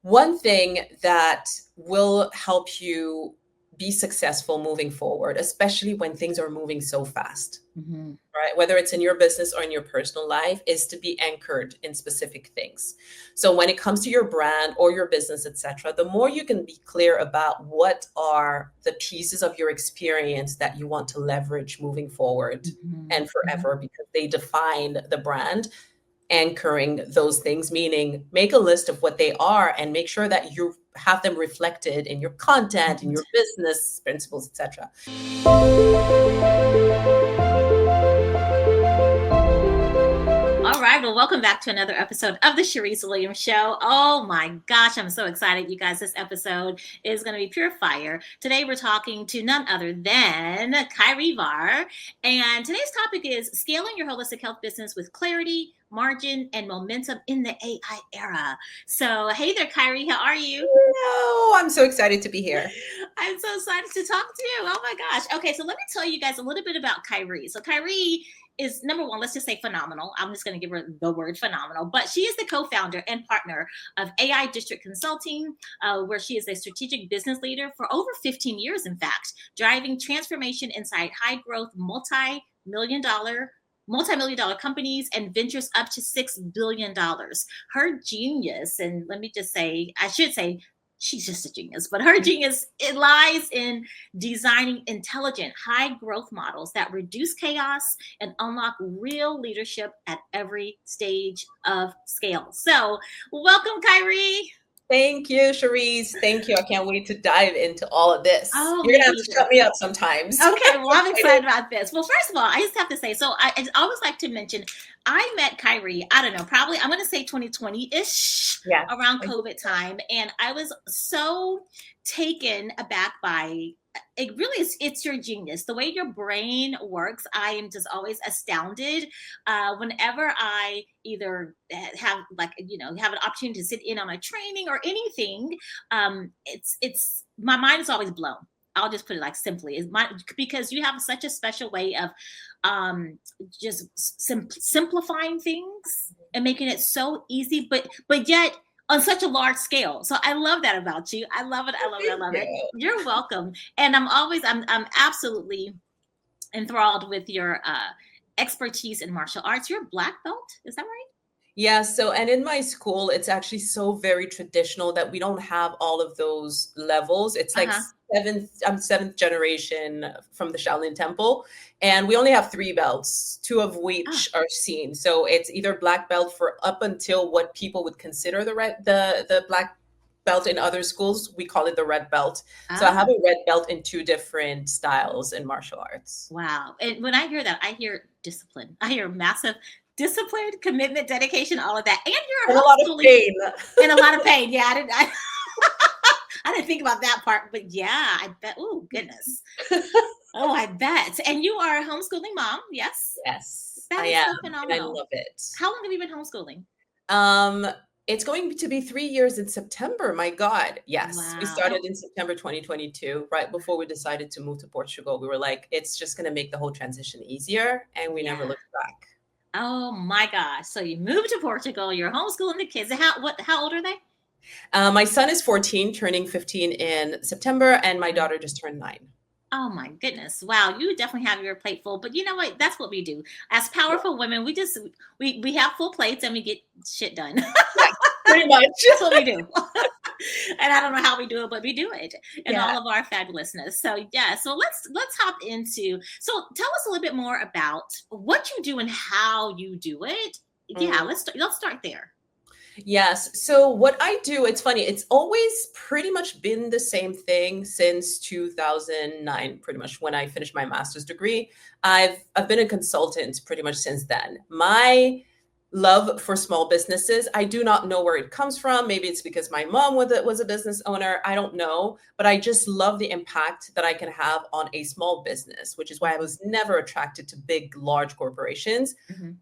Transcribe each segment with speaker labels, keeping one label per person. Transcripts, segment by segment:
Speaker 1: one thing that will help you be successful moving forward, especially when things are moving so fast, right? Whether it's in your business or in your personal life, is to be anchored in specific things. So when it comes to your brand or your business, etc., the more you can be clear about what are the pieces of your experience that you want to leverage moving forward and forever, because they define the brand. Anchoring those things, meaning make a list of what they are and make sure that you have them reflected in your content, in your business principles, etc.
Speaker 2: All right, well, welcome back to another episode of the Charyse Williams Show. Oh my gosh, I'm so excited, you guys. This episode is going to be pure fire. Today, we're talking to none other than Khairy Varre. And today's topic is scaling your holistic health business with clarity, margin, and momentum in the AI era. So, hey there, Kyrie, how are you?
Speaker 1: Hello, I'm so excited to be here.
Speaker 2: I'm so excited to talk to you. Oh my gosh. Okay, so let me tell you guys a little bit about Kyrie. So, Kyrie is, number one, let's just say phenomenal. I'm just going to give her the word phenomenal, but she is the co-founder and partner of AI District Consulting, where she is a strategic business leader for over 15 years, in fact, driving transformation inside high growth, multi-million dollar companies and ventures up to $6 billion. Her genius, and let me just say, I should say, she's just a genius, but her genius, it lies in designing intelligent, high growth models that reduce chaos and unlock real leadership at every stage of scale. So welcome, Kyrie.
Speaker 1: Thank you, Charyse. Thank you. I can't wait to dive into all of this.
Speaker 2: Oh,
Speaker 1: you're going to have to shut me up sometimes.
Speaker 2: Okay, well, I'm excited about this. Well, first of all, I just have to say, so I always like to mention, I met Kyrie, I don't know, probably, I'm going to say 2020-ish, around COVID time. And I was so taken aback by, it really is, it's your genius. The way your brain works, I am just always astounded. Whenever I either have have an opportunity to sit in on a training or anything, it's my mind is always blown. I'll just put it like simply, because you have such a special way of just simplifying things and making it so easy, but yet on such a large scale. So I love that about you. I love it. I love it. I love it. You're welcome. And I'm absolutely enthralled with your expertise in martial arts. You're a black belt. Is that right?
Speaker 1: Yeah. So, and in my school, it's actually so very traditional that we don't have all of those levels. It's like seventh generation from the Shaolin Temple, and we only have 3 belts, 2 of which are seen. So it's either black belt for up until what people would consider the black belt in other schools. We call it the red belt. So I have a red belt in 2 different styles in martial arts.
Speaker 2: Wow. And when I hear that, I hear discipline. I hear massive discipline, commitment, dedication, all of that. And you're
Speaker 1: a lot of pain.
Speaker 2: And a lot of pain. Yeah, I didn't think about that part, but yeah, I bet. Oh, goodness. Oh, I bet. And you are a homeschooling mom, yes?
Speaker 1: Yes,
Speaker 2: that
Speaker 1: I
Speaker 2: is
Speaker 1: am.
Speaker 2: So phenomenal.
Speaker 1: I love it.
Speaker 2: How long have you been homeschooling?
Speaker 1: It's going to be 3 years in September. My God. Yes.
Speaker 2: Wow.
Speaker 1: We started in September 2022, right before we decided to move to Portugal. We were like, it's just going to make the whole transition easier. And we never looked back.
Speaker 2: Oh my gosh. So you moved to Portugal, you're homeschooling the kids. How old are they?
Speaker 1: My son is 14, turning 15 in September, and my daughter just turned 9.
Speaker 2: Oh my goodness. Wow. You definitely have your plate full, but you know what? That's what we do. As powerful women, we have full plates and we get shit done.
Speaker 1: Pretty much.
Speaker 2: That's what we do. And I don't know how we do it, but we do it and all of our fabulousness. So so let's hop into, so tell us a little bit more about what you do and how you do it. Yeah, let's start there.
Speaker 1: Yes. So what I do, it's funny, it's always pretty much been the same thing since 2009, pretty much when I finished my master's degree. I've been a consultant pretty much since then. My love for small businesses, I do not know where it comes from. Maybe it's because my mom was a business owner. I don't know, but I just love the impact that I can have on a small business, which is why I was never attracted to big, large corporations.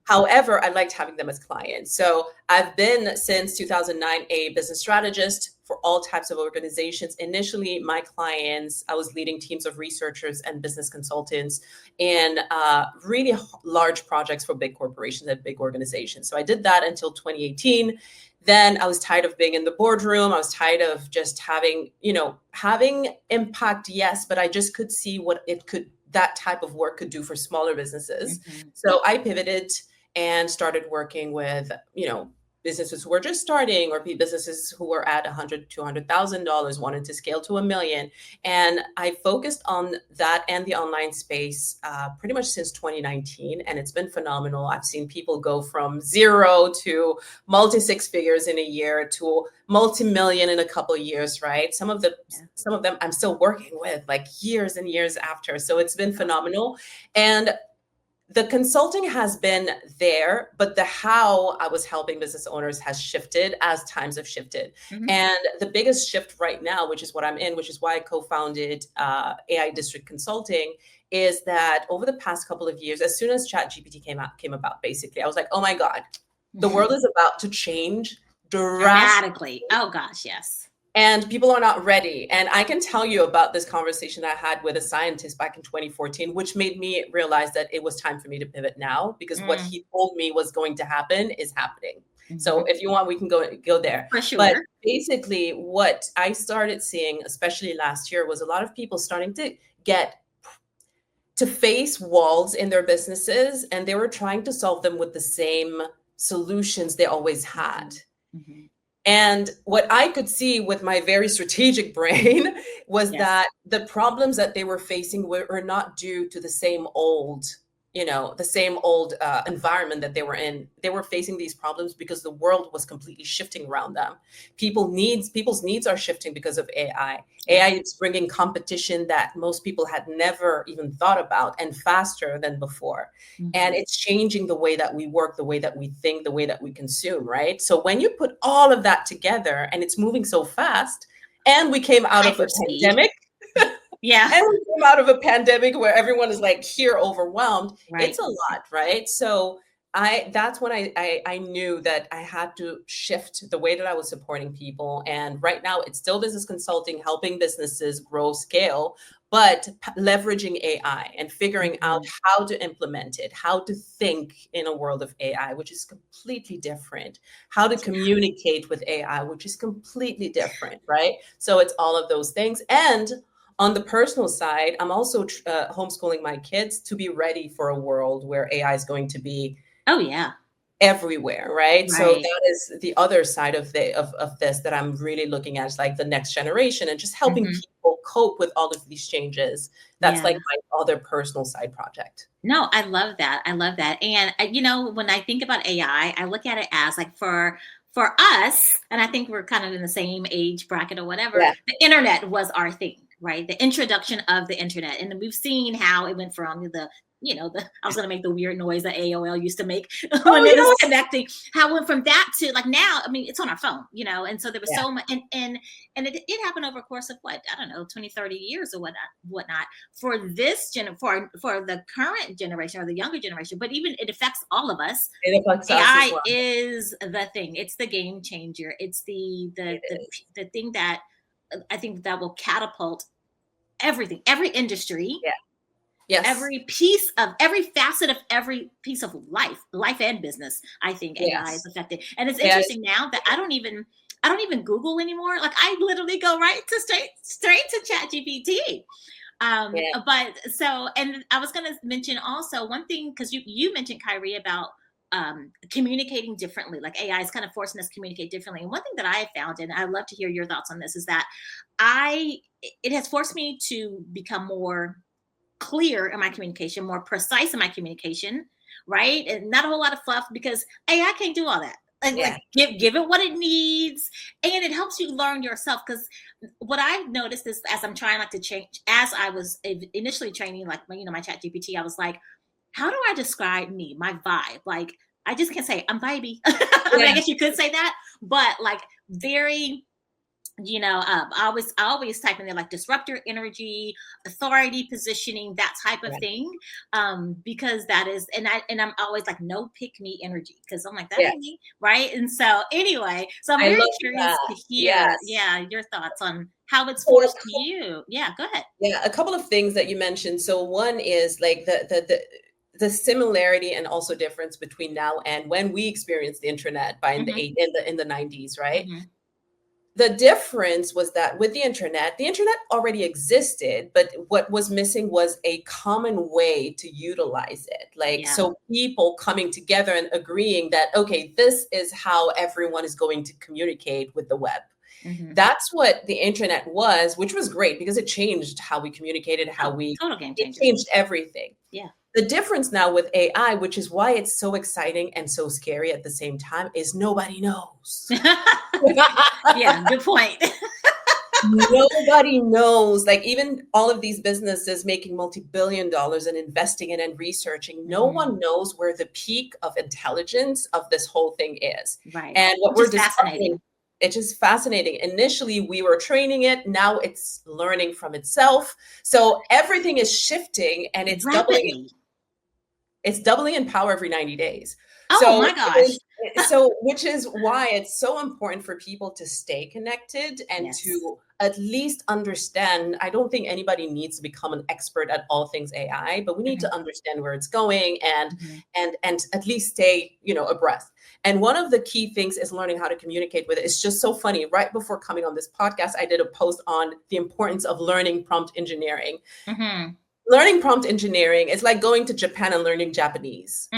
Speaker 1: However, I liked having them as clients. So I've been since 2009 a business strategist for all types of organizations. Initially, my clients, I was leading teams of researchers and business consultants in really large projects for big corporations and big organizations. So I did that until 2018. Then I was tired of being in the boardroom. I was tired of just having, having impact, yes, but I just could see what that type of work could do for smaller businesses. Mm-hmm. So I pivoted and started working with, businesses who were just starting, or businesses who were at $100,000, $200,000, wanted to scale to $1 million. And I focused on that and the online space pretty much since 2019. And it's been phenomenal. I've seen people go from zero to multi-six figures in a year to multi-million in a couple of years, right? Some of them I'm still working with like years and years after. So it's been phenomenal. And the consulting has been there, but the how I was helping business owners has shifted as times have shifted. Mm-hmm. And the biggest shift right now, which is what I'm in, which is why I co-founded AI District Consulting, is that over the past couple of years, as soon as ChatGPT came about, basically, I was like, oh my God, the world is about to change dramatically.
Speaker 2: Oh gosh, yes.
Speaker 1: And people are not ready. And I can tell you about this conversation I had with a scientist back in 2014, which made me realize that it was time for me to pivot now, because what he told me was going to happen is happening. Mm-hmm. So if you want, we can go there.
Speaker 2: For sure.
Speaker 1: But basically what I started seeing, especially last year, was a lot of people starting to get to face walls in their businesses, and they were trying to solve them with the same solutions they always had. Mm-hmm. And what I could see with my very strategic brain was that the problems that they were facing were not due to the same old environment that they were in. They were facing these problems because the world was completely shifting around them. People's needs are shifting because of AI. AI is bringing competition that most people had never even thought about, and faster than before. Mm-hmm. And it's changing the way that we work, the way that we think, the way that we consume, right? So when you put all of that together, and it's moving so fast, and we came out of a pandemic.
Speaker 2: Yeah.
Speaker 1: And we came out of a pandemic where everyone is like here overwhelmed. Right. It's a lot, right? So that's when I knew that I had to shift the way that I was supporting people. And right now it's still business consulting, helping businesses grow, scale, but leveraging AI and figuring out how to implement it, how to think in a world of AI, which is completely different, how to communicate with AI, which is completely different, right? So it's all of those things. And on the personal side, I'm also homeschooling my kids to be ready for a world where AI is going to be everywhere, right? So that is the other side of this that I'm really looking at, is like the next generation, and just helping people cope with all of these changes. That's like my other personal side project.
Speaker 2: No, I love that. And when I think about AI, I look at it as like for us, and I think we're kind of in the same age bracket or whatever, the internet was our thing. Right. The introduction of the internet. And we've seen how it went from I was going to make the weird noise that AOL used to make when it was connecting, how it went from that to like now, I mean, it's on our phone, and so there was so much, and it happened over a course of 20, 30 years or whatnot for this for the current generation or the younger generation, but even it affects all of us.
Speaker 1: It affects
Speaker 2: AI
Speaker 1: us as well.
Speaker 2: Is the thing. It's the game changer. It's the thing that I think that will catapult everything, every industry, every facet of every piece of life and business. I think AI is affected. And it's interesting now that I don't even Google anymore. Like I literally go straight to ChatGPT. But so, and I was going to mention also one thing, because you mentioned, Kyrie, about communicating differently. Like AI is kind of forcing us to communicate differently. And one thing that I have found, and I'd love to hear your thoughts on this, is that it has forced me to become more clear in my communication, more precise in my communication, right? And not a whole lot of fluff, because AI can't do all that. Like give it what it needs, and it helps you learn yourself. Because what I've noticed is, as I'm trying to change, as I was initially training, my ChatGPT, I was like, how do I describe me, my vibe? Like, I just can't say I'm vibey. I mean, I guess you could say that, but like very, I always type in there like disruptor energy, authority positioning, that type of thing. Because that is, and I'm always like, no pick me energy, because I'm like, that ain't me, right? And so anyway, so I'm very curious to hear, your thoughts on how it's forced you. Yeah, go ahead.
Speaker 1: Yeah, a couple of things that you mentioned. So one is like the similarity and also difference between now and when we experienced the internet by in the 90s, right?
Speaker 2: Mm-hmm.
Speaker 1: The difference was that with the internet already existed, but what was missing was a common way to utilize it. Like, so people coming together and agreeing that, okay, this is how everyone is going to communicate with the web. Mm-hmm. That's what the internet was, which was great because it changed how we communicated,
Speaker 2: total game changer.
Speaker 1: It changed everything.
Speaker 2: Yeah.
Speaker 1: The difference now with AI, which is why it's so exciting and so scary at the same time, is nobody knows.
Speaker 2: Yeah, good point.
Speaker 1: Nobody knows. Like, even all of these businesses making multi-billion dollars and investing in and researching, no one knows where the peak of intelligence of this whole thing is.
Speaker 2: Right.
Speaker 1: And what we're discovering, it's just fascinating. Initially, we were training it. Now it's learning from itself. So everything is shifting, and it's doubling. It's doubling in power every 90 days.
Speaker 2: Oh my gosh.
Speaker 1: Which is why it's so important for people to stay connected and to at least understand. I don't think anybody needs to become an expert at all things AI, but we need to understand where it's going and at least stay, abreast. And one of the key things is learning how to communicate with it. It's just so funny. Right before coming on this podcast, I did a post on the importance of learning prompt engineering. Mm-hmm. Learning prompt engineering is like going to Japan and learning Japanese.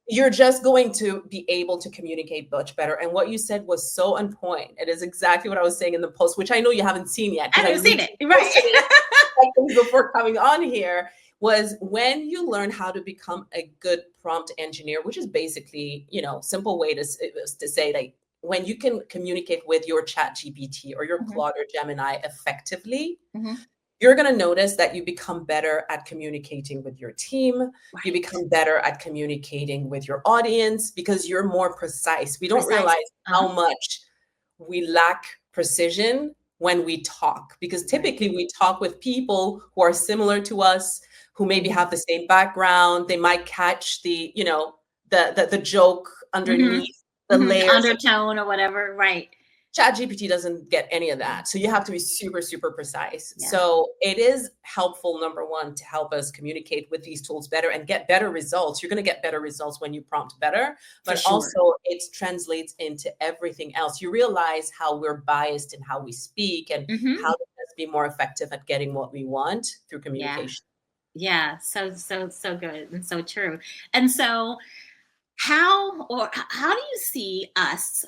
Speaker 1: You're just going to be able to communicate much better. And what you said was so on point. It is exactly what I was saying in the post, which I know you haven't seen yet.
Speaker 2: I haven't seen it. Right.
Speaker 1: Before coming on here, was when you learn how to become a good prompt engineer, which is basically, simple way to say, like, when you can communicate with your ChatGPT or your Claude or Gemini effectively, you're going to notice that you become better at communicating with your team. Right. You become better at communicating with your audience because you're more precise. We don't realize how much we lack precision when we talk, because typically we talk with people who are similar to us, who maybe have the same background. They might catch the, the joke underneath the layers,
Speaker 2: undertone or whatever. Right.
Speaker 1: ChatGPT doesn't get any of that. So you have to be super, super precise. Yeah. So it is helpful, number one, to help us communicate with these tools better and get better results. You're going to get better results when you prompt better, but also it translates into everything else. You realize how we're biased in how we speak and how to be more effective at getting what we want through communication.
Speaker 2: Yeah. So good and so true. And so how do you see us?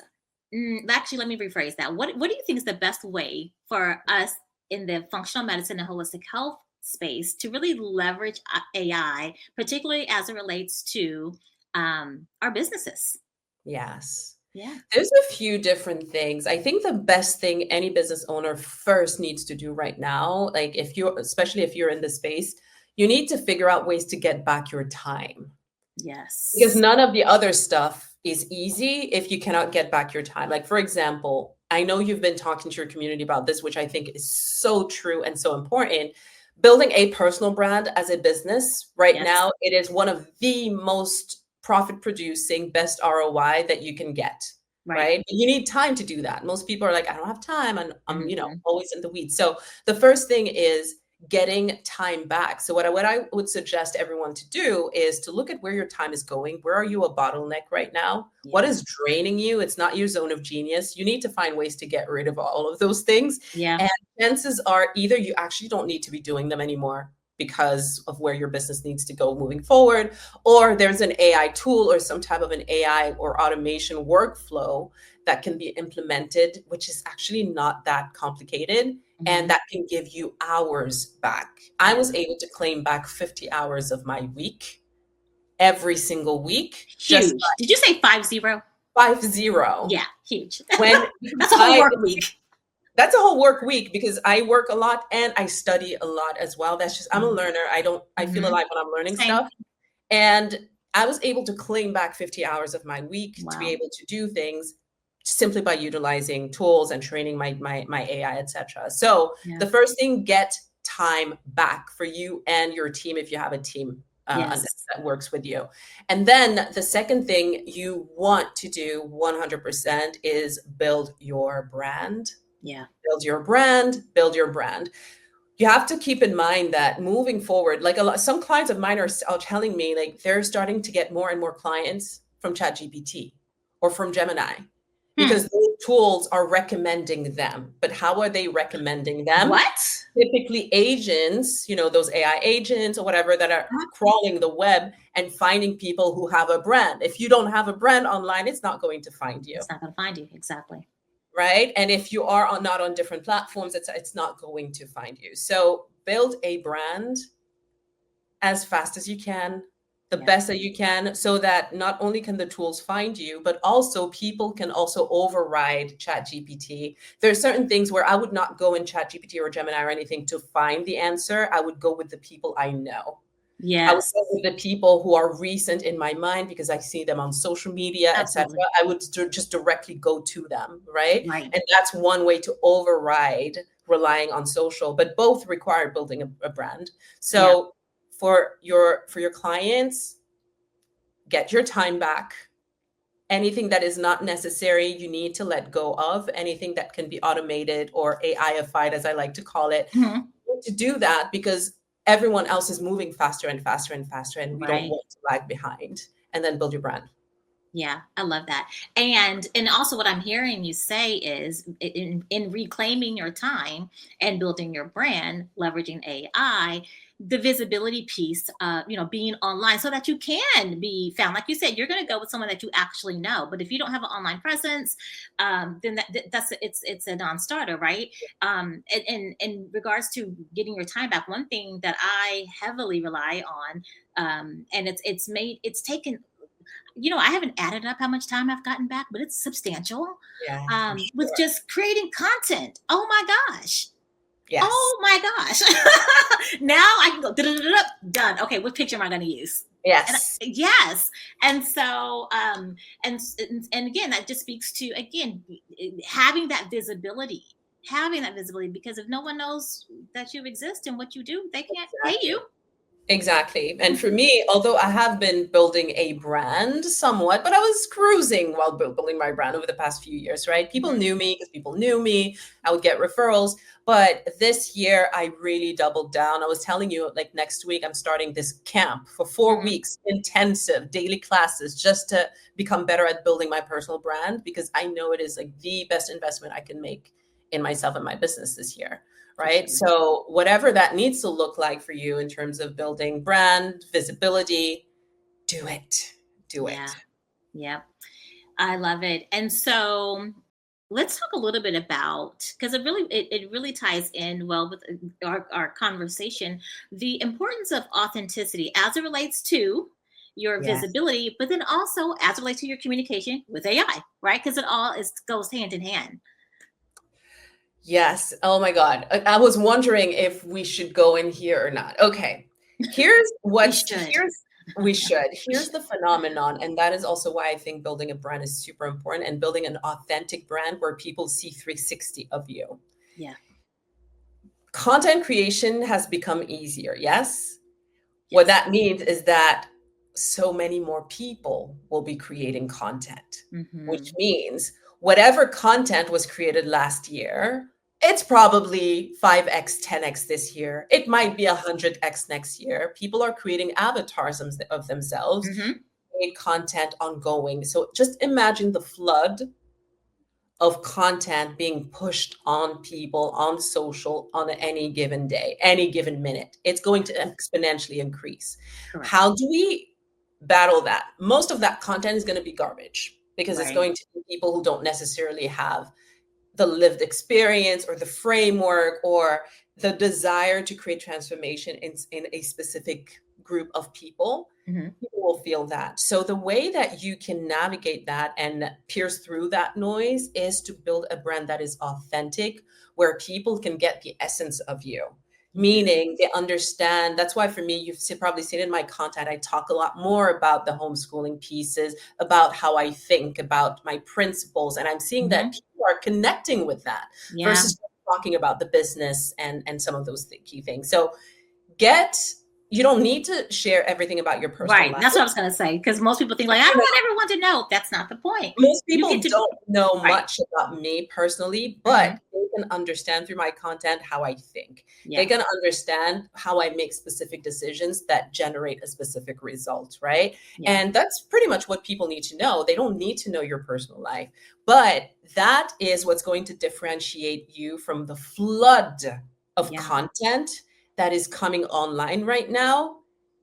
Speaker 2: Actually, let me rephrase that. What do you think is the best way for us in the functional medicine and holistic health space to really leverage AI, particularly as it relates to our businesses?
Speaker 1: Yes.
Speaker 2: Yeah.
Speaker 1: There's a few different things. I think the best thing any business owner first needs to do right now, like especially if you're in the space, you need to figure out ways to get back your time.
Speaker 2: Yes.
Speaker 1: Because none of the other stuff is easy if you cannot get back your time. Like, for example, I know you've been talking to your community about this, which I think is so true and so important. Building a personal brand as a business right now, it is one of the most profit producing, best ROI that you can get. Right. But you need time to do that. Most people are like, I don't have time. And I'm, always in the weeds. So the first thing is getting time back. So what I would suggest everyone to do is to look at where your time is going. Where are you a bottleneck right now? Yeah. What is draining you? It's not your zone of genius. You need to find ways to get rid of all of those things.
Speaker 2: Yeah.
Speaker 1: And chances are either you actually don't need to be doing them anymore because of where your business needs to go moving forward, or there's an AI tool or some type of an AI or automation workflow that can be implemented, which is actually not that complicated. And that can give you hours back. I was able to claim back 50 hours of my week every single week.
Speaker 2: Huge. Did you say 50?
Speaker 1: 50.
Speaker 2: Yeah, huge.
Speaker 1: That's a whole work week. That's a whole work week because I work a lot and I study a lot as well. That's just, I'm a learner. I feel alive when I'm learning stuff. And I was able to claim back 50 hours of my week to be able to do things simply by utilizing tools and training my AI, etc. So the first thing, get time back for you and your team if you have a team that works with you. And then the second thing you want to do 100% is build your brand.
Speaker 2: Yeah.
Speaker 1: Build your brand. you have to keep in mind that moving forward, like some clients of mine are telling me like they're starting to get more and more clients from ChatGPT or from Gemini because those tools are recommending them. But how are they recommending them?
Speaker 2: What?
Speaker 1: Typically agents, those AI agents or whatever that are crawling the web and finding people who have a brand. If you don't have a brand online, it's not going to find you.
Speaker 2: It's not going to find you. Exactly.
Speaker 1: Right. And if you are not on different platforms, it's not going to find you. So build a brand as fast as you can, the best that you can, so that not only can the tools find you, but also people can also override ChatGPT. There are certain things where I would not go in ChatGPT or Gemini or anything to find the answer. I would go with the people I know.
Speaker 2: Yes.
Speaker 1: I would go with the people who are recent in my mind because I see them on social media, etc. I would just directly go to them, right? And that's one way to override relying on social, but both require building a brand. So for your clients, get your time back. Anything that is not necessary, you need to let go of. Anything that can be automated or AI-ified, as I like to call it, to do that because everyone else is moving faster and faster and faster, and we don't want to lag behind. And then build your brand.
Speaker 2: Yeah, I love that. And also what I'm hearing you say is in reclaiming your time and building your brand, leveraging AI, the visibility piece, being online so that you can be found. Like you said, you're going to go with someone that you actually know. But if you don't have an online presence, then it's a non-starter, right? And in regards to getting your time back, one thing that I heavily rely on, and it's taken, I haven't added up how much time I've gotten back, but it's substantial.
Speaker 1: Yeah,
Speaker 2: with just creating content. Oh my gosh.
Speaker 1: Yes.
Speaker 2: Oh my gosh. Now I can go done. Okay, what picture am I going to use?
Speaker 1: Yes.
Speaker 2: Yes. And so and again, that just speaks to having that visibility. Because if no one knows that you exist and what you do, they can't pay you.
Speaker 1: Exactly. And for me, although I have been building a brand somewhat, but I was cruising while building my brand over the past few years, right? People knew me because people knew me. I would get referrals. But this year, I really doubled down. I was telling you, like next week, I'm starting this camp for 4 weeks, intensive daily classes, just to become better at building my personal brand, because I know it is like the best investment I can make in myself and my business this year. Right. So whatever that needs to look like for you in terms of building brand visibility, do it. Do it.
Speaker 2: Yeah. I love it. And so let's talk a little bit about, because it really ties in well with our conversation, the importance of authenticity as it relates to your visibility, but then also as it relates to your communication with AI, right? Because it all goes hand in hand.
Speaker 1: Yes. Oh my God. I was wondering if we should go in here or not. Okay. Here's what we should. Here's the phenomenon. And that is also why I think building a brand is super important, and building an authentic brand where people see 360 of you.
Speaker 2: Yeah.
Speaker 1: Content creation has become easier. Yes. What that means is that so many more people will be creating content, which means whatever content was created last year, it's probably 5x, 10x this year. It might be 100x next year. People are creating avatars of themselves, create content ongoing. So just imagine the flood of content being pushed on people on social on any given day, any given minute. It's going to exponentially increase. Correct. How do we battle that? Most of that content is going to be garbage, because it's going to be people who don't necessarily have the lived experience or the framework or the desire to create transformation in a specific group of people. People will feel that. So the way that you can navigate that and pierce through that noise is to build a brand that is authentic, where people can get the essence of you. Meaning they understand. That's why for me, you've probably seen in my content, I talk a lot more about the homeschooling pieces, about how I think, about my principles. And I'm seeing that people are connecting with that versus talking about the business and some of those key things. So you don't need to share everything about your personal life.
Speaker 2: That's what I was going to say, because most people think like, I don't want everyone to know. That's not the point.
Speaker 1: Most people don't know much about me personally, but they can understand through my content how I think. They're going to understand how I make specific decisions that generate a specific result, right? And that's pretty much what people need to know. They don't need to know your personal life, but that is what's going to differentiate you from the flood of content that is coming online right now.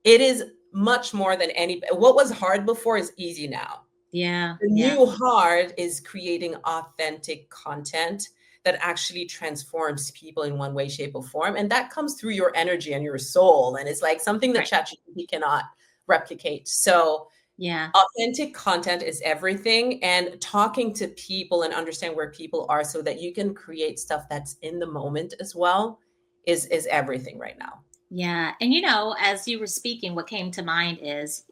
Speaker 1: It is much more than what was hard before is easy now. The new hard is creating authentic content that actually transforms people in one way, shape, or form. And that comes through your energy and your soul. And it's like something that ChatGPT cannot replicate. So authentic content is everything. And talking to people and understand where people are so that you can create stuff that's in the moment as well is everything right now.
Speaker 2: Yeah. And, you know, as you were speaking, what came to mind is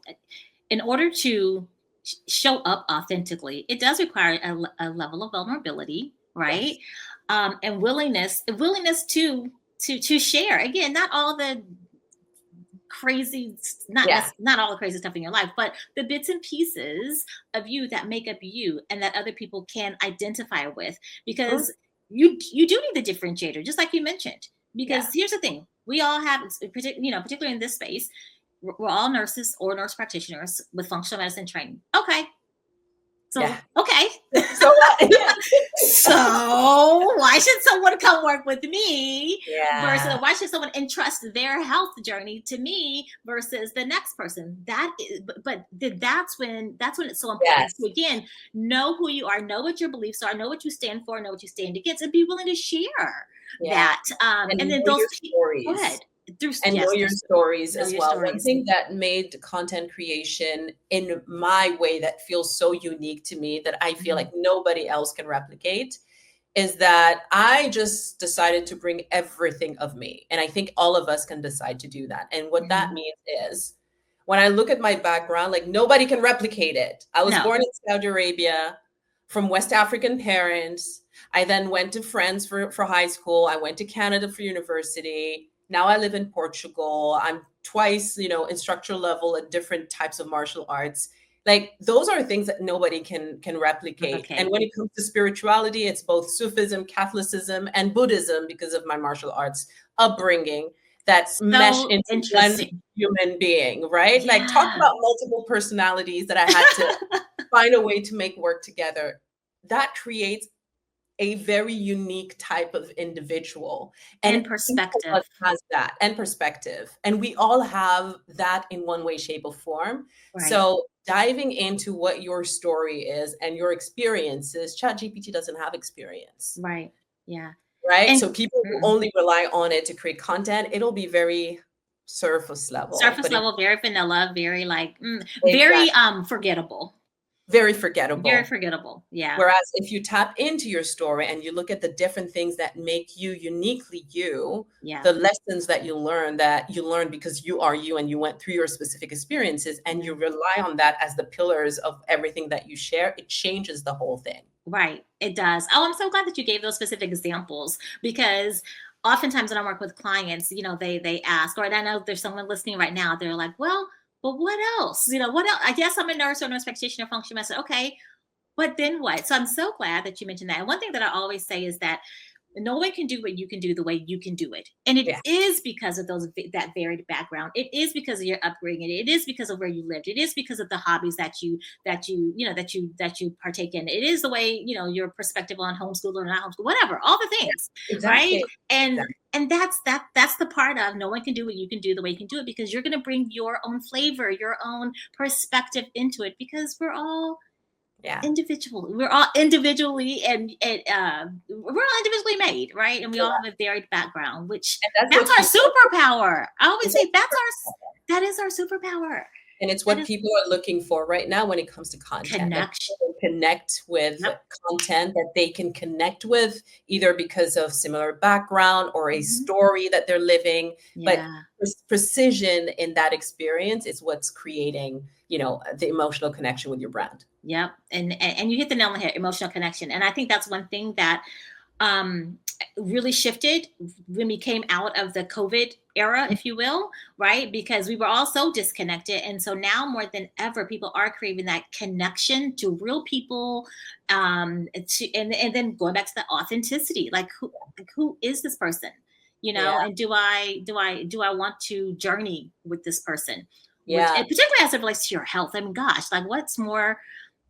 Speaker 2: in order to show up authentically, it does require a level of vulnerability, right? Yes. And willingness to share. Again, not all the crazy, not all the crazy stuff in your life, but the bits and pieces of you that make up you and that other people can identify with, because you do need the differentiator, just like you mentioned. Because here's the thing, we all have, you know, particularly in this space, we're all nurses or nurse practitioners with functional medicine training. Okay. So, okay.
Speaker 1: So,
Speaker 2: so why should someone come work with me versus why should someone entrust their health journey to me versus the next person? That is, but that's when it's so important to, again, know who you are, know what your beliefs are, know what you stand for, know what you stand against, and be willing to share that. And then those
Speaker 1: stories. Go ahead. Know your stories as well. One thing that made content creation in my way that feels so unique to me, that I feel like nobody else can replicate, is that I just decided to bring everything of me. And I think all of us can decide to do that. And what that means is, when I look at my background, like nobody can replicate it. I was born in Saudi Arabia from West African parents. I then went to France for high school. I went to Canada for university. Now I live in Portugal. I'm twice, you know, instructor level at different types of martial arts. Like those are things that nobody can replicate. And when it comes to spirituality, it's both Sufism, Catholicism, and Buddhism, because of my martial arts upbringing, that's mesh into one human being, right? Like talk about multiple personalities that I had to find a way to make work together. That creates a very unique type of individual, and
Speaker 2: perspective
Speaker 1: has that, and perspective. And we all have that in one way, shape, or form. So diving into what your story is and your experiences, ChatGPT doesn't have experience.
Speaker 2: Right. Yeah.
Speaker 1: Right. And so people who only rely on it to create content, it'll be very surface level.
Speaker 2: Very vanilla, very like, very forgettable.
Speaker 1: Very forgettable.
Speaker 2: Very forgettable. Yeah.
Speaker 1: Whereas if you tap into your story and you look at the different things that make you uniquely you, the lessons that you learn because you are you and you went through your specific experiences, and you rely on that as the pillars of everything that you share, it changes the whole thing.
Speaker 2: Right. It does. Oh, I'm so glad that you gave those specific examples, because oftentimes when I work with clients, you know, they ask, or I know there's someone listening right now, they're like, well, but what else? You know, what else? I guess I'm a nurse or nurse practitioner, functional medicine. Okay, but then what? So I'm so glad that you mentioned that. And one thing that I always say is that no one can do what you can do the way you can do it. And it is because of that varied background. It is because of your upbringing. It is because of where you lived. It is because of the hobbies that you partake in. It is the way, you know, your perspective on homeschool or not homeschool, whatever, all the things, right? And that's the part of no one can do what you can do the way you can do it, because you're going to bring your own flavor, your own perspective into it, because we're all individual. We're all individually and we're all individually made, right? And we all have a varied background, which that's our superpower. I always say that is our superpower.
Speaker 1: And it's what people are looking for right now when it comes to content.
Speaker 2: Connection.
Speaker 1: Connect with content that they can connect with, either because of similar background or a story that they're living. But precision in that experience is what's creating, you know, the emotional connection with your brand.
Speaker 2: Yep. And you hit the nail on the head, emotional connection. And I think that's one thing that really shifted when we came out of the COVID era, if you will, right? Because we were all so disconnected. And so now more than ever, people are craving that connection to real people. And then going back to the authenticity, like who is this person? and do I want to journey with this person? Which,
Speaker 1: Yeah.
Speaker 2: and particularly as it relates to your health. I mean, gosh, like what's more,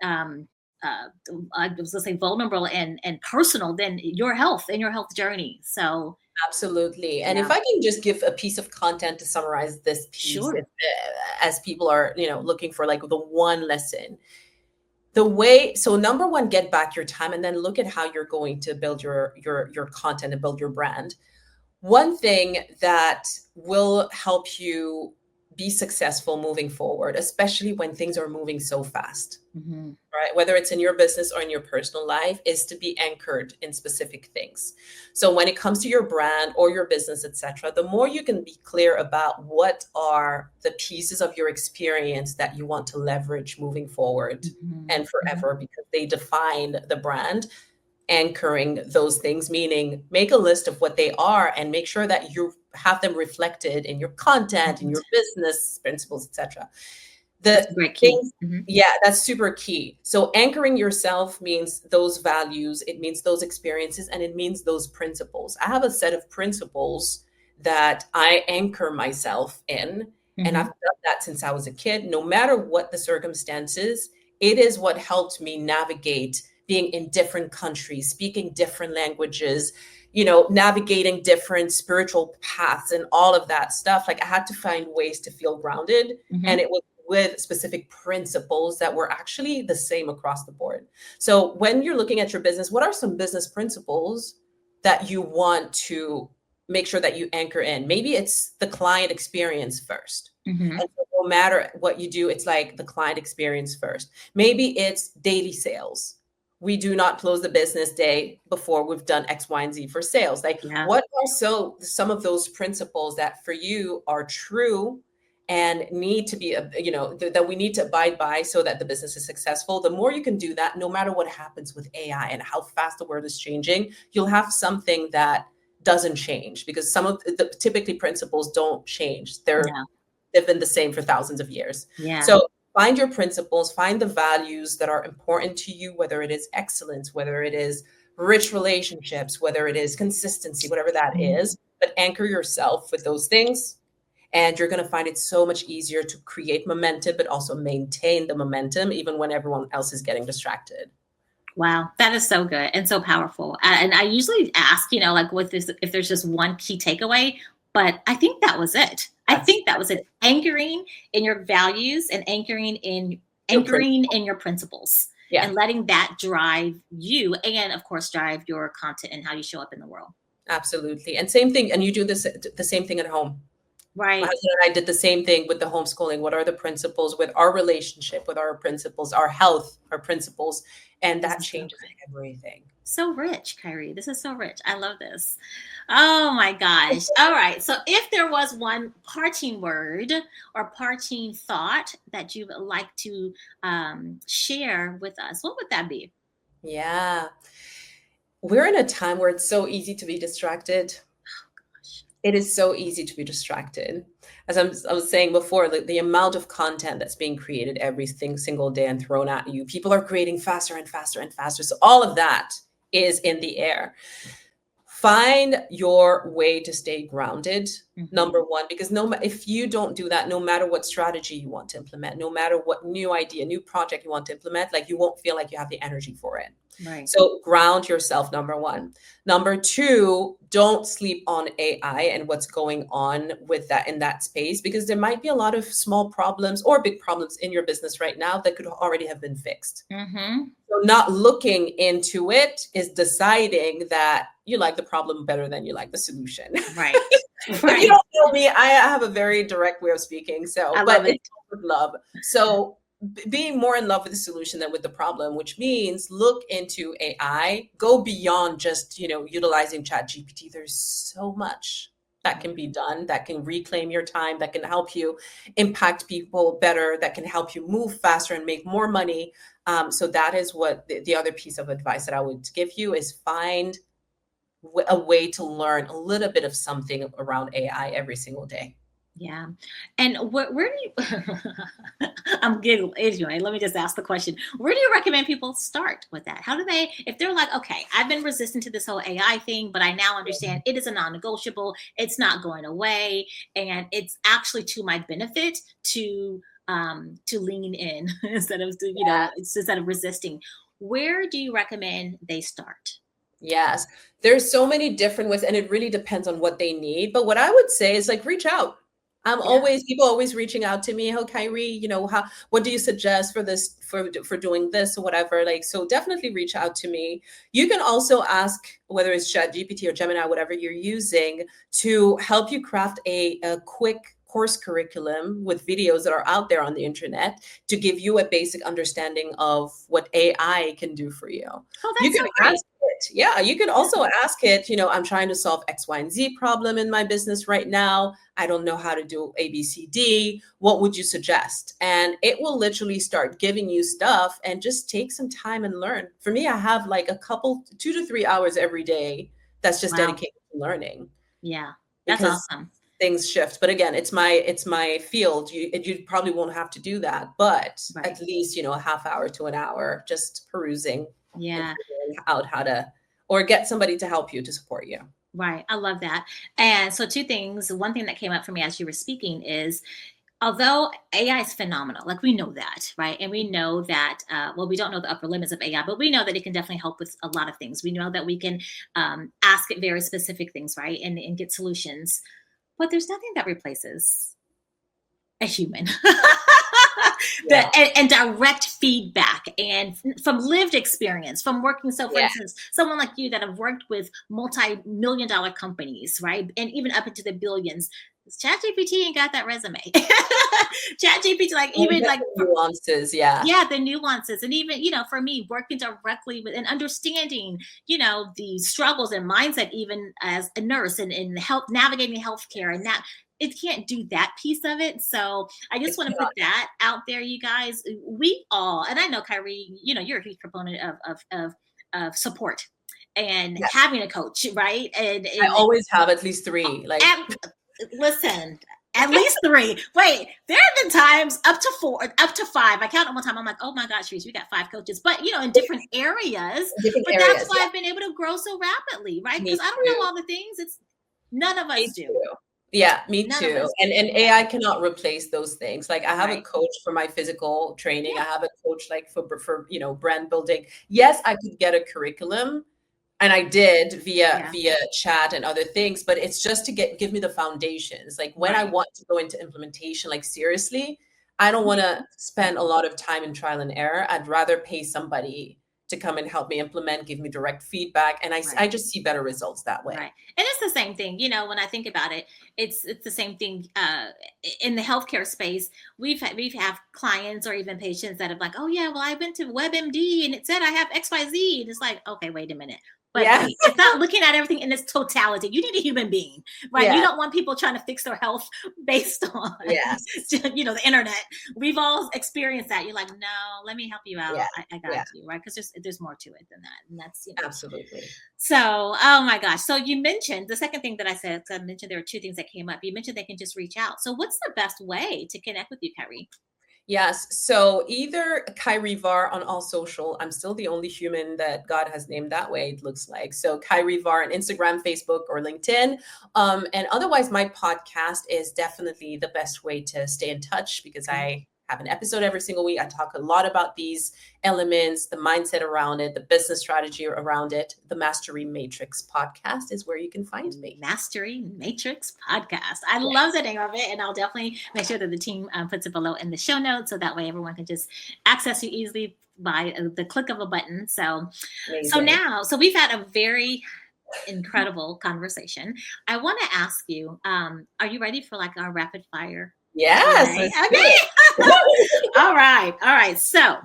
Speaker 2: um, I was gonna say vulnerable and personal than your health and your health journey. So
Speaker 1: Absolutely. And if
Speaker 2: yeah,
Speaker 1: I can just give a piece of content to summarize this piece,
Speaker 2: sure.
Speaker 1: as people are, looking for like the one lesson, the way, so number one, get back your time and then look at how you're going to build your content and build your brand. One thing that will help you be successful moving forward, especially when things are moving so fast,
Speaker 2: Mm-hmm.
Speaker 1: right? Whether it's in your business or in your personal life, is to be anchored in specific things. So when it comes to your brand or your business, etc., the more you can be clear about what are the pieces of your experience that you want to leverage moving forward
Speaker 2: Mm-hmm.
Speaker 1: and forever, because they define the brand. Anchoring those things, meaning make a list of what they are and make sure that you have them reflected in your content, in
Speaker 2: Mm-hmm.
Speaker 1: your business principles, etc.
Speaker 2: That's
Speaker 1: The
Speaker 2: a great key.
Speaker 1: things,
Speaker 2: Mm-hmm.
Speaker 1: yeah, that's super key. So anchoring yourself means those values, it means those experiences, and it means those principles. I have a set of principles that I anchor myself in, and I've
Speaker 2: Mm-hmm.
Speaker 1: done that since I was a kid. No matter what the circumstances, it is what helped me navigate being in different countries, speaking different languages, navigating different spiritual paths and all of that stuff. Like I had to find ways to feel grounded.
Speaker 2: Mm-hmm.
Speaker 1: And it was with specific principles that were actually the same across the board. So when you're looking at your business, what are some business principles that you want to make sure that you anchor in? Maybe it's the client experience first.
Speaker 2: Mm-hmm.
Speaker 1: And so no matter what you do, it's like the client experience first. Maybe it's daily sales. We do not close the business day before we've done X, Y, and Z for sales. Like,
Speaker 2: Yeah.
Speaker 1: what are some of those principles that for you are true and need to be, that we need to abide by so that the business is successful? The more you can do that, no matter what happens with AI and how fast the world is changing, you'll have something that doesn't change, because some of the typically principles don't change.
Speaker 2: Yeah.
Speaker 1: They've been the same for thousands of years.
Speaker 2: Yeah.
Speaker 1: So find your principles, find the values that are important to you, whether it is excellence, whether it is rich relationships, whether it is consistency, whatever that
Speaker 2: Mm-hmm.
Speaker 1: is, but anchor yourself with those things. And you're going to find it so much easier to create momentum, but also maintain the momentum, even when everyone else is getting distracted.
Speaker 2: Wow, that is so good and so powerful. And I usually ask, like with this, if there's just one key takeaway, but I think that was it. I think that was it. Anchoring in your values and anchoring in your principles,
Speaker 1: Yeah,
Speaker 2: and letting that drive you, and of course drive your content and how you show up in the world.
Speaker 1: absolutely. And same thing. And you do the same thing at home. My
Speaker 2: Right.
Speaker 1: husband and I did the same thing with the homeschooling. What are the principles with our relationship, with our principles, our health, our principles? And
Speaker 2: This
Speaker 1: that
Speaker 2: is so
Speaker 1: changes
Speaker 2: good.
Speaker 1: everything.
Speaker 2: So rich, Kyrie. This is so rich. I love this. Oh my gosh. All right. So if there was one parting word or parting thought that you would like to share with us, what would that be?
Speaker 1: Yeah. We're in a time where it's so easy to be distracted.
Speaker 2: Gosh.
Speaker 1: It is so easy to be distracted. As I was saying before, the amount of content that's being created every single day and thrown at you, people are creating faster and faster and faster. So all of that is in the air. Find your way to stay grounded,
Speaker 2: Mm-hmm.
Speaker 1: number one, because if you don't do that, no matter what strategy you want to implement, no matter what new idea, new project you want to implement, like you won't feel like you have the energy for it.
Speaker 2: Right.
Speaker 1: So ground yourself, number one. Number two, don't sleep on AI and what's going on with that in that space, because there might be a lot of small problems or big problems in your business right now that could already have been fixed.
Speaker 2: Mm-hmm.
Speaker 1: So not looking into it is deciding that you like the problem better than you like the solution.
Speaker 2: Right.
Speaker 1: If you don't know me, I have a very direct way of speaking. So,
Speaker 2: I
Speaker 1: but
Speaker 2: love it.
Speaker 1: it's with love. So being more in love with the solution than with the problem, which means look into AI, go beyond just, utilizing ChatGPT. There's so much that can be done, that can reclaim your time, that can help you impact people better, that can help you move faster and make more money. So that is what the other piece of advice that I would give you is find a way to learn a little bit of something around AI every single day.
Speaker 2: Yeah. And where do you, I'm giggling anyway, let me just ask the question. Where do you recommend people start with that? How do they, if they're like, okay, I've been resistant to this whole AI thing, but I now understand it is a non-negotiable, it's not going away, and it's actually to my benefit to lean in instead of, instead of resisting. Where do you recommend they start?
Speaker 1: Yes, there's so many different ways, and it really depends on what they need. But what I would say is like reach out.
Speaker 2: Yeah.
Speaker 1: People always reaching out to me. Oh, Kyrie, what do you suggest for this, for doing this or whatever? Like, so definitely reach out to me. You can also ask whether it's ChatGPT or Gemini, whatever you're using, to help you craft a quick course curriculum with videos that are out there on the internet to give you a basic understanding of what AI can do for you.
Speaker 2: Oh,
Speaker 1: You
Speaker 2: that's
Speaker 1: can
Speaker 2: so great.
Speaker 1: ask it. Yeah, you can also ask it, I'm trying to solve X, Y, and Z problem in my business right now. I don't know how to do A, B, C, D. What would you suggest? And it will literally start giving you stuff, and just take some time and learn. For me, I have like a couple, 2 to 3 hours every day that's just dedicated to learning.
Speaker 2: Yeah, that's
Speaker 1: Because
Speaker 2: awesome.
Speaker 1: things shift. But again, it's my field. You probably won't have to do that, but at least, a half hour to an hour just perusing.
Speaker 2: Yeah.
Speaker 1: And figuring out how to, or get somebody to help you, to support you.
Speaker 2: Right. I love that. And so two things. One thing that came up for me as you were speaking is, although AI is phenomenal, like we know that, right? And we know that, we don't know the upper limits of AI, but we know that it can definitely help with a lot of things. We know that we can ask it very specific things, right? And get solutions. But there's nothing that replaces a human. And direct feedback, and from lived experience, from working. So for instance, someone like you that have worked with multi-million-dollar companies, right? And even up into the billions, ChatGPT ain't got that resume. ChatGPT, even
Speaker 1: nuances.
Speaker 2: Yeah, the nuances. And even, for me, working directly with and understanding, the struggles and mindset, even as a nurse and help navigating healthcare, and that it can't do that piece of it. So I just want to put that out there, you guys. We all, and I know, Kyrie, you're a huge proponent of support and having a coach, right? And
Speaker 1: I always have at least 3.
Speaker 2: Listen, at least 3. Wait, there have been times up to 4, up to 5. I counted one time. I'm like, oh my gosh, Charyse, we got 5 coaches, but in different areas. That's why I've been able to grow so rapidly, right? Because I don't know all the things. It's none of us do.
Speaker 1: Yeah, me too. And AI cannot replace those things. Like I have a coach for my physical training. I have a coach like for brand building. Yes, I could get a curriculum, and I did via chat and other things, but it's just to give me the foundations. Like when I want to go into implementation, like seriously, I don't want to spend a lot of time in trial and error. I'd rather pay somebody to come and help me implement, give me direct feedback. And I just see better results that way.
Speaker 2: Right. And it's the same thing, when I think about it, it's the same thing in the healthcare space. We've have clients or even patients that have like, oh yeah, well, I went to WebMD and it said I have XYZ. And it's like, okay, wait a minute. But it's not looking at everything in its totality. You need a human being, right? You don't want people trying to fix their health based on, the internet. We've all experienced that. You're like, no, let me help you out. I got you, right? Because there's more to it than that, and that's
Speaker 1: absolutely.
Speaker 2: So, oh my gosh. So you mentioned the second thing that I said. I mentioned there were 2 things that came up. You mentioned they can just reach out. So, what's the best way to connect with you, Kyrie?
Speaker 1: Yes. So either Khairy Varre on all social. I'm still the only human that God has named that way, it looks like. So Khairy Varre on Instagram, Facebook, or LinkedIn. And otherwise, my podcast is definitely the best way to stay in touch, because I have an episode every single week. I talk a lot about these elements, the mindset around it, the business strategy around it. The Mastery Matrix podcast is where you can find me.
Speaker 2: Mastery Matrix podcast. I love the name of it. And I'll definitely make sure that the team puts it below in the show notes, so that way everyone can just access you easily by the click of a button. So we've had a very incredible conversation. I want to ask you, are you ready for like our rapid fire?
Speaker 1: Yes.
Speaker 2: Okay. All right. So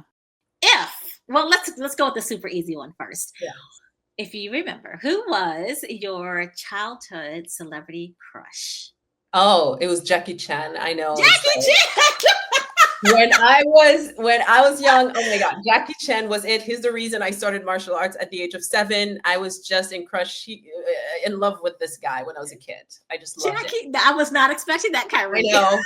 Speaker 2: let's go with the super easy one first.
Speaker 1: Yeah.
Speaker 2: If you remember, who was your childhood celebrity crush?
Speaker 1: Oh, it was Jackie Chan. I know.
Speaker 2: Jackie Chan.
Speaker 1: When I was young, oh my God, Jackie Chan was it. He's the reason I started martial arts at the age of 7. I was just in love with this guy when I was a kid. I just loved it.
Speaker 2: Jackie, I was not expecting that,
Speaker 1: I
Speaker 2: Kyrie.
Speaker 1: know,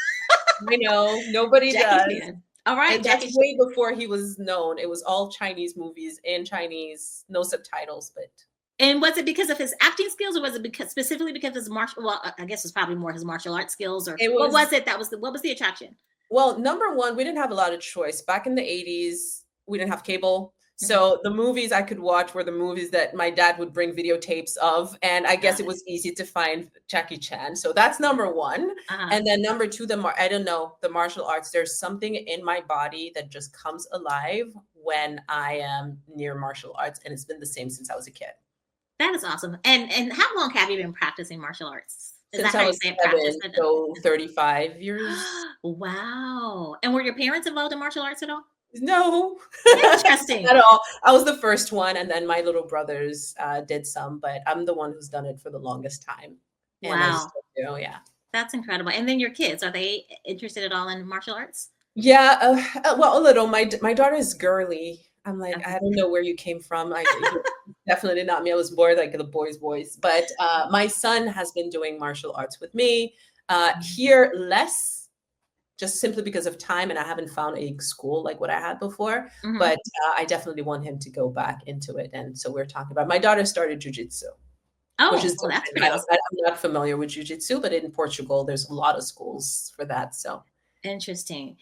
Speaker 1: I know, nobody
Speaker 2: Jackie
Speaker 1: does.
Speaker 2: Chan. All right,
Speaker 1: And that's
Speaker 2: Jackie.
Speaker 1: way before he was known. It was all Chinese movies in Chinese, no subtitles, but.
Speaker 2: And was it because of his acting skills, or was it specifically because of his martial? Well, I guess it's probably more his martial arts skills, or what was it? What was the attraction?
Speaker 1: Well, number one, we didn't have a lot of choice back in the 80s. We didn't have cable, so the movies I could watch were the movies that my dad would bring videotapes of, and I guess it was easy to find Jackie Chan. So that's number one. And then number two, I don't know, the martial arts. There's something in my body that just comes alive when I am near martial arts, and it's been the same since I was a kid.
Speaker 2: That is awesome. And how long have you been practicing martial arts?
Speaker 1: Since I was 7, so 35 years.
Speaker 2: Wow. And were your parents involved in martial arts at all?
Speaker 1: No.
Speaker 2: Interesting.
Speaker 1: At all. I was the first one, and then my little brothers did some, but I'm the one who's done it for the longest time. And
Speaker 2: wow.
Speaker 1: Yeah.
Speaker 2: That's incredible. And then your kids, are they interested at all in martial arts?
Speaker 1: Yeah, well, a little. My daughter is girly. I'm like, I don't know where you came from. Definitely not me. I was more like the boys' voice. But my son has been doing martial arts with me. Here, less, just simply because of time, and I haven't found a school like what I had before. But I definitely want him to go back into it. And so we're talking about, my daughter started jujitsu.
Speaker 2: Oh,
Speaker 1: which is
Speaker 2: well, that's pretty awesome.
Speaker 1: I'm not familiar with jujitsu, but in Portugal, there's a lot of schools for that. So
Speaker 2: interesting.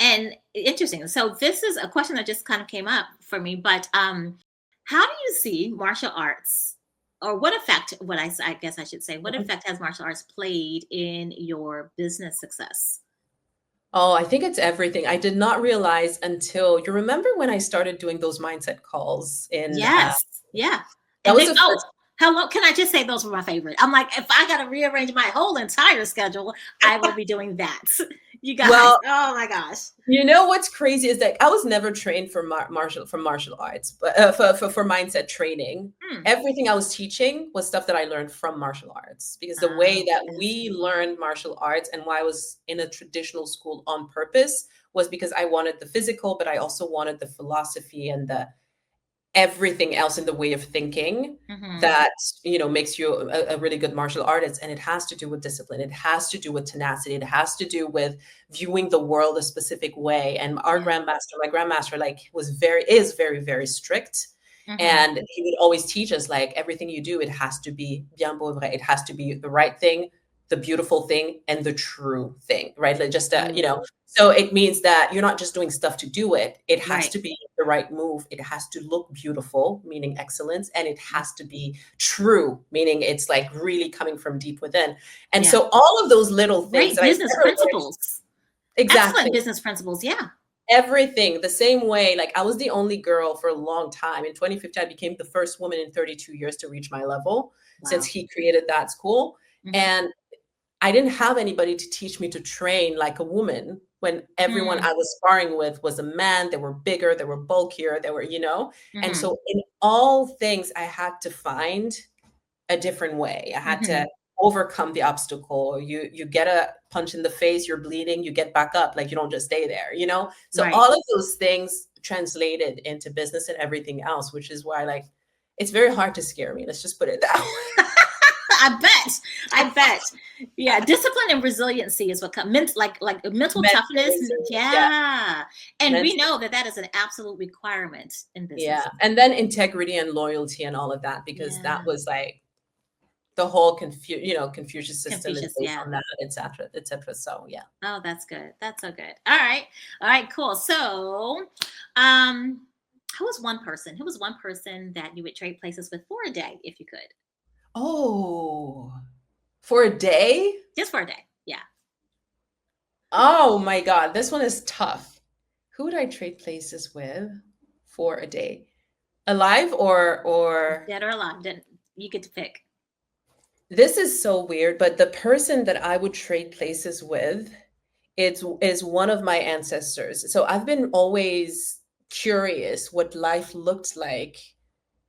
Speaker 2: And interesting. So this is a question that just kind of came up for me, but how do you see martial arts, or what effect, I guess I should say, what effect has martial arts played in your business success?
Speaker 1: Oh, I think it's everything. I did not realize until, you remember when I started doing those mindset calls in
Speaker 2: Yes. Yeah.
Speaker 1: That was the first.
Speaker 2: Hello, can I just say those were my favorite? I'm like, if I got to rearrange my whole entire schedule, I will be doing that. You guys, oh my gosh.
Speaker 1: You know what's crazy is that I was never trained for martial arts, but for mindset training. Everything I was teaching was stuff that I learned from martial arts, because the way that we learned martial arts, and why I was in a traditional school on purpose, was because I wanted the physical, but I also wanted the philosophy and the everything else in the way of thinking that, makes you a really good martial artist. And it has to do with discipline. It has to do with tenacity. It has to do with viewing the world a specific way. And my grandmaster, is very, very strict. And he would always teach us, like, everything you do, it has to be bien beau vrai. It has to be the right thing, the beautiful thing, and the true thing, right? Like just, so it means that you're not just doing stuff to do it. It has to be the right move. It has to look beautiful, meaning excellence. And it has to be true, meaning it's like really coming from deep within. And so all of those little things.
Speaker 2: Great business principles.
Speaker 1: Exactly.
Speaker 2: Excellent business principles. Yeah.
Speaker 1: Everything the same way. Like, I was the only girl for a long time. In 2015, I became the first woman in 32 years to reach my level since he created that school. And I didn't have anybody to teach me to train like a woman, when everyone I was sparring with was a man. They were bigger, they were bulkier, they were, and so in all things, I had to find a different way. I had to overcome the obstacle. You get a punch in the face, you're bleeding, you get back up, like, you don't just stay there, So all of those things translated into business and everything else, which is why, like, it's very hard to scare me. Let's just put it that way.
Speaker 2: I bet. Yeah. Discipline and resiliency is what comes, like mental toughness. Yeah. And we know that is an absolute requirement in business.
Speaker 1: Yeah. And then integrity and loyalty and all of that, because that was like the whole Confucius system is based on that, et cetera, et cetera. So yeah.
Speaker 2: Oh, that's good. That's so good. All right, cool. So, who was one person that you would trade places with for a day, if you could?
Speaker 1: Oh, for a day?
Speaker 2: Just for a day. Yeah.
Speaker 1: Oh my God. This one is tough. Who would I trade places with for a day? Alive or
Speaker 2: dead or alive? You get to pick.
Speaker 1: This is so weird, but the person that I would trade places with is one of my ancestors. So I've been always curious what life looked like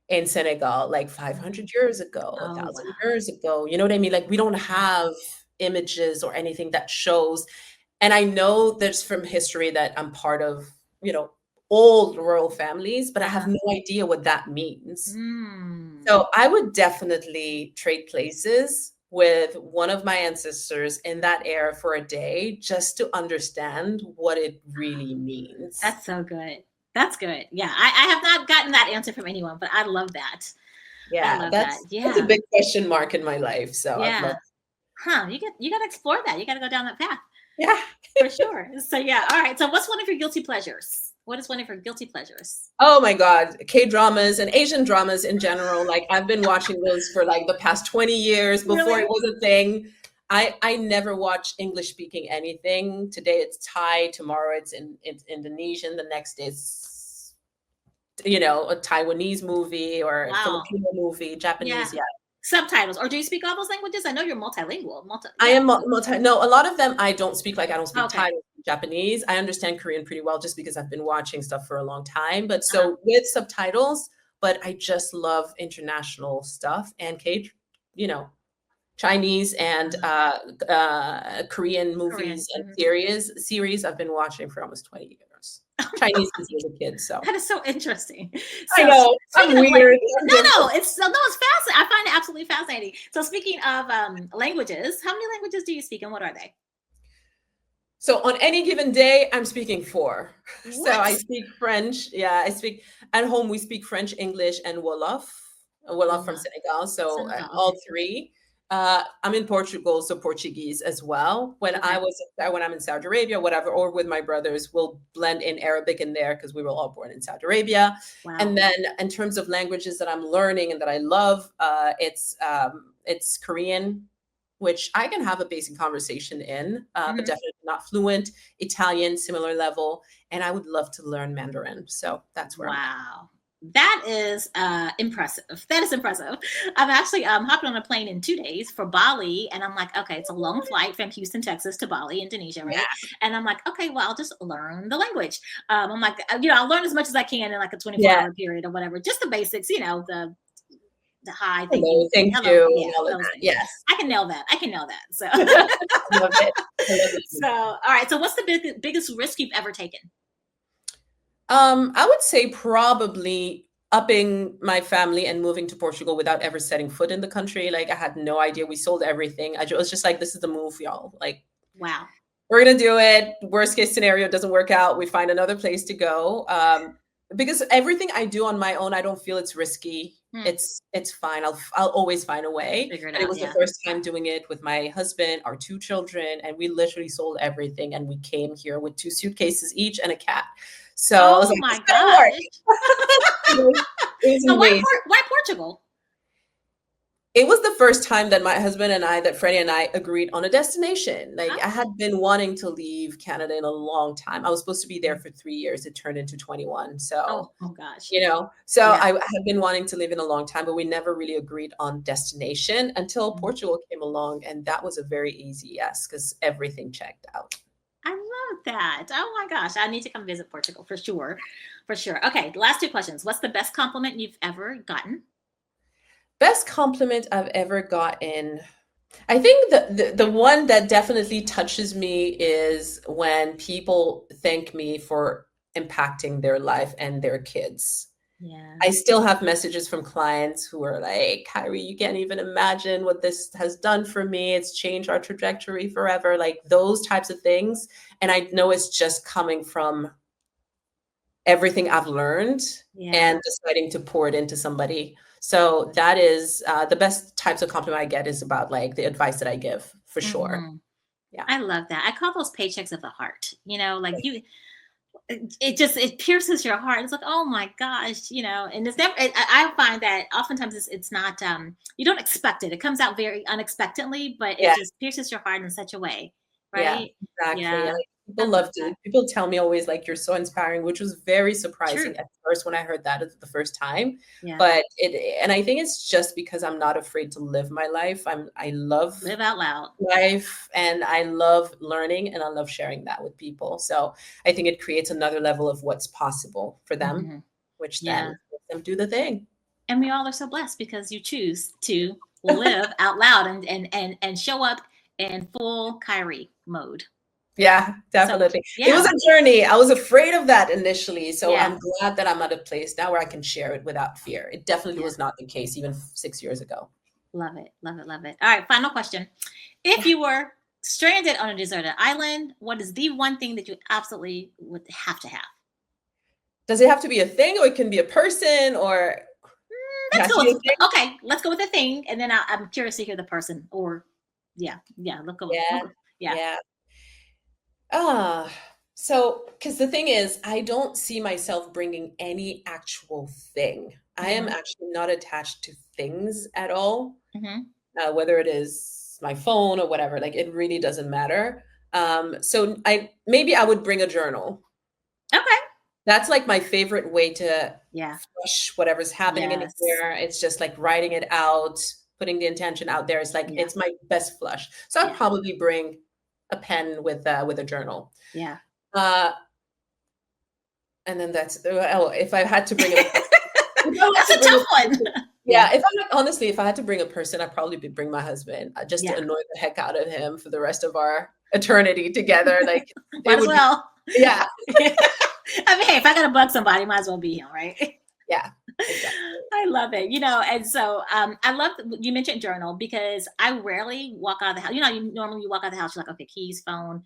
Speaker 1: in Senegal, like 500 years ago, 1,000 years ago. You know what I mean? Like, we don't have images or anything that shows. And I know there's from history that I'm part of, old royal families, but I have no idea what that means. So I would definitely trade places with one of my ancestors in that era for a day just to understand what it really means.
Speaker 2: That's so good. That's good. Yeah. I have not gotten that answer from anyone, but I love that.
Speaker 1: Yeah, that's a big question mark in my life. So I'd love.
Speaker 2: You got to explore that. You got to go down that path.
Speaker 1: Yeah,
Speaker 2: for sure. So yeah. All right. So what's one of your guilty pleasures? What is one of your guilty pleasures?
Speaker 1: Oh my God, K-dramas and Asian dramas in general. Like I've been watching those for like the past 20 years before it was a thing. I never watch English speaking anything. Today it's Thai, tomorrow it's Indonesian, the next is a Taiwanese movie or a Filipino movie, Japanese,
Speaker 2: Subtitles, or do you speak all those languages? I know you're multilingual.
Speaker 1: I am multi. No, a lot of them I don't speak. Like I don't speak Thai, Japanese. I understand Korean pretty well just because I've been watching stuff for a long time. But so with subtitles, but I just love international stuff and Chinese and Korean movies and series I've been watching for almost 20 years. Chinese since I was a kid, so
Speaker 2: that is so interesting.
Speaker 1: I know I'm weird.
Speaker 2: It's fascinating. I find it absolutely fascinating. So speaking of languages, how many languages do you speak and what are they?
Speaker 1: So on any given day, I'm speaking 4. What? So I speak French. Yeah, I speak at home. We speak French, English, and Wolof. Wolof from Senegal. So all 3. I'm in Portugal, so Portuguese as well. When I'm in Saudi Arabia, whatever, or with my brothers, we'll blend in Arabic in there because we were all born in Saudi Arabia. Wow. And then in terms of languages that I'm learning and that I love, it's Korean, which I can have a basic conversation in, but definitely not fluent. Italian, similar level, and I would love to learn Mandarin. So that's where.
Speaker 2: Wow. That is impressive. That is impressive. I'm actually hopping on a plane in 2 days for Bali. And I'm like, okay, it's a long flight from Houston, Texas to Bali, Indonesia, right? Yeah. And I'm like, okay, well, I'll just learn the language. I'm like, I'll learn as much as I can in like a 24-hour period or whatever. Just the basics, the hi, thank you. Yes. I can nail that. So,
Speaker 1: love it.
Speaker 2: So, all right. So what's the biggest risk you've ever taken?
Speaker 1: I would say probably upping my family and moving to Portugal without ever setting foot in the country. Like I had no idea. We sold everything. I was just like, this is the move, y'all. Like,
Speaker 2: wow,
Speaker 1: we're going to do it. Worst case scenario, doesn't work out. We find another place to go. Because everything I do on my own, I don't feel it's risky. It's fine. I'll always find a way. It was the first time doing it with my husband, our 2 children, and we literally sold everything. And we came here with 2 suitcases each and a cat. So I was like,
Speaker 2: my gosh. So why Portugal?
Speaker 1: It was the first time that Freddie and I agreed on a destination. Like I had been wanting to leave Canada in a long time. I was supposed to be there for 3 years. It turned into 21. So,
Speaker 2: oh gosh.
Speaker 1: I had been wanting to live in a long time, but we never really agreed on destination until Portugal came along. And that was a very easy yes, because everything checked out.
Speaker 2: I love that. Oh my gosh. I need to come visit Portugal for sure. For sure. Okay. Last 2 questions. What's the best compliment you've ever gotten?
Speaker 1: Best compliment I've ever gotten. I think the one that definitely touches me is when people thank me for impacting their life and their kids.
Speaker 2: Yeah.
Speaker 1: I still have messages from clients who are like, Kyrie, you can't even imagine what this has done for me. It's changed our trajectory forever. Like those types of things. And I know it's just coming from everything I've learned and deciding to pour it into somebody. So that is the best types of compliment I get is about like the advice that I give for sure.
Speaker 2: Yeah. I love that. I call those paychecks of the heart, it pierces your heart. It's like, oh my gosh, and it's never, I find that oftentimes it's not, you don't expect it. It comes out very unexpectedly, but it just pierces your heart in such a way. Right.
Speaker 1: Yeah, exactly. Yeah. People love to. People tell me always like you're so inspiring, which was very surprising at first when I heard that the first time. Yeah. But and I think it's just because I'm not afraid to live my life. I love
Speaker 2: live out loud
Speaker 1: life, and I love learning, and I love sharing that with people. So I think it creates another level of what's possible for them, which then makes them do the thing.
Speaker 2: And we all are so blessed because you choose to live out loud and show up in full Kyrie mode.
Speaker 1: Yeah, definitely.
Speaker 2: So, yeah.
Speaker 1: It was a journey. I was afraid of that initially. So I'm glad that I'm at a place now where I can share it without fear. It definitely was not the case even 6 years ago.
Speaker 2: Love it. Love it. Love it. All right. Final question. If you were stranded on a deserted island, what is the one thing that you absolutely would have to have?
Speaker 1: Does it have to be a thing, or it can be a person, or
Speaker 2: let's go with, okay, let's go with the thing, and then I'm curious to hear the person. Or let's go with
Speaker 1: so because the thing is, I don't see myself bringing any actual thing. I am actually not attached to things at all, whether it is my phone or whatever. Like, it really doesn't matter. So maybe I would bring a journal.
Speaker 2: Okay.
Speaker 1: That's like my favorite way to flush whatever's happening in here. It's just like writing it out, putting the intention out there. It's like, it's my best flush. So I'd probably bring a pen with a journal.
Speaker 2: Yeah.
Speaker 1: And then if I had to bring
Speaker 2: that's a tough one.
Speaker 1: Yeah, if I had to bring a person, I'd probably bring my husband, just to annoy the heck out of him for the rest of our eternity together. Like,
Speaker 2: might as well.
Speaker 1: Yeah.
Speaker 2: I mean, hey, if I gotta bug somebody, might as well be him, right?
Speaker 1: Yeah. Exactly.
Speaker 2: I love it. And so I love you mentioned journal, because I rarely walk out of the house. You normally walk out of the house, you're like, okay, keys, phone.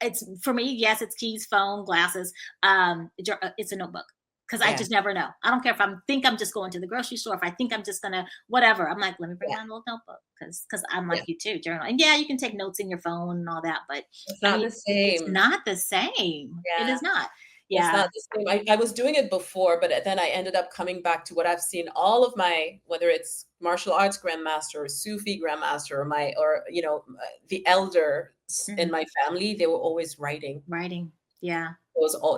Speaker 2: It's for me, yes, it's keys, phone, glasses. It's a notebook, because I just never know. I don't care if I'm just going to the grocery store, if I think I'm just gonna whatever. I'm like, let me bring my little notebook, because I'm like you too, journal. And you can take notes in your phone and all that, but
Speaker 1: it's not the same.
Speaker 2: It's not the same. It is not.
Speaker 1: It's not the same. I was doing it before, but then I ended up coming back to what I've seen all of my, whether it's martial arts grandmaster or Sufi grandmaster, or the elders in my family, they were always writing.
Speaker 2: Yeah.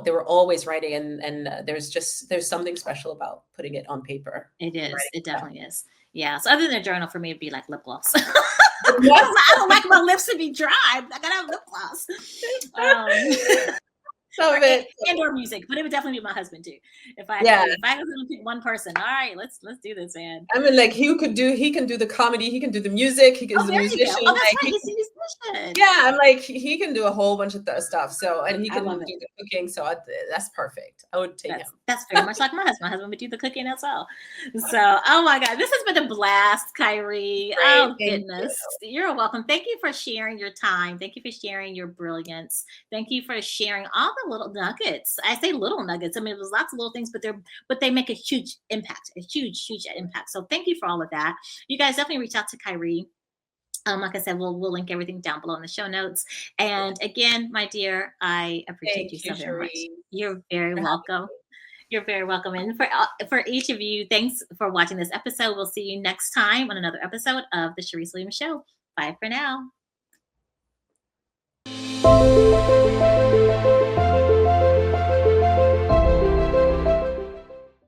Speaker 1: They were always writing, and there's something special about putting it on paper.
Speaker 2: It is. It definitely is. Yeah. So other than a journal, for me, it'd be like lip gloss. I don't like my lips to be dry. I gotta have lip gloss. And/or music, but it would definitely be my husband too. If I was going to pick one person, all right, let's do this, man.
Speaker 1: I mean, like, he can do the comedy, he can do the music, he can do the musician.
Speaker 2: Oh, that's right. He's a musician.
Speaker 1: Yeah, I'm like, he can do a whole bunch of stuff. So, and he can do the cooking. So that's perfect. I would take him.
Speaker 2: That's very much like my husband. My husband would do the cooking as well. So, oh my God, this has been a blast, Khaïry. Oh goodness, you're welcome. Thank you for sharing your time. Thank you for sharing your brilliance. Thank you for sharing all the little nuggets. I say little nuggets. I mean, there's lots of little things, but they make a huge impact, a huge impact. So thank you for all of that. You guys definitely reach out to Khaïry. Like I said, we'll link everything down below in the show notes. And again, my dear, I appreciate you so very much. You're very welcome. You're very welcome. And for each of you, thanks for watching this episode. We'll see you next time on another episode of the Charyse Williams Show. Bye for now.